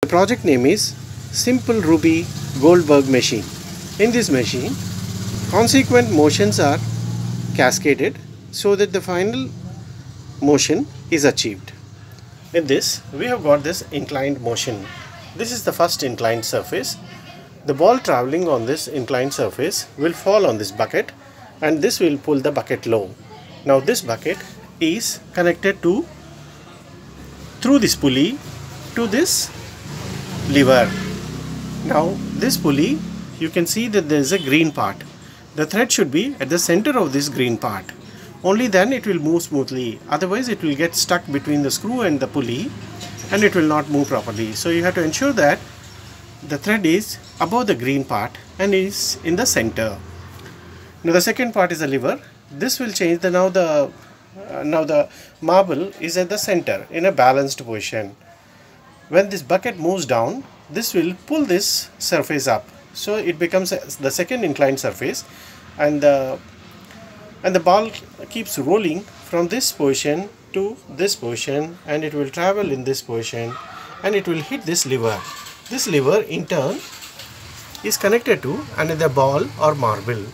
The project name is Simple Rube Goldberg Machine. In this machine, consequent motions are cascaded so that the final motion is achieved. In this, we have got this inclined motion. This is the first inclined surface. The ball traveling on this inclined surface will fall on this bucket, and this will pull the bucket low. Now this bucket is connected through this pulley to this lever. Now this pulley, you can see that there is a green part. The thread should be at the center of this green part. Only then it will move smoothly. Otherwise it will get stuck between the screw and the pulley and it will not move properly. So you have to ensure that the thread is above the green part and is in the center. Now the second part is the lever. This will change the now the marble is at the center in a balanced position. When this bucket moves down, this will pull this surface up, so it becomes the second inclined surface, and the ball keeps rolling from this position to this position, and it will travel in this position and it will hit this lever. This lever in turn is connected to another ball or marble.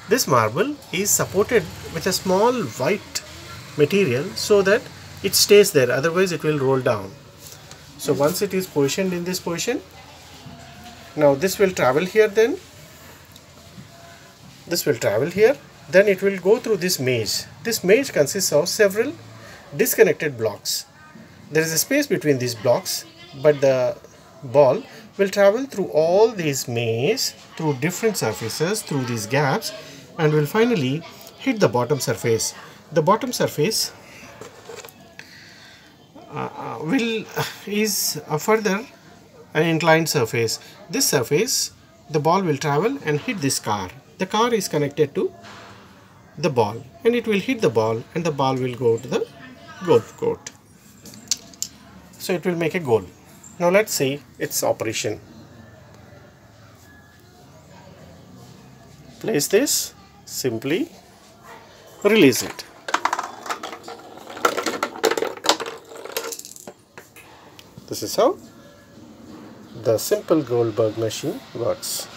This marble is supported with a small white material so that it stays there, otherwise it will roll down. So once it is positioned in this position, now this will travel here, then this will travel here, then it will go through this maze. This maze consists of several disconnected blocks. There is a space between these blocks, but the ball will travel through all these maze, through different surfaces, through these gaps, and will finally hit the bottom surface. The bottom surface is further an inclined surface. This surface, the ball will travel and hit this car. The car is connected to the ball and it will hit the ball, and the ball will go to the golf court. So it will make a goal. Now let's see its operation. Place this, simply release it. This is how the simple Goldberg machine works.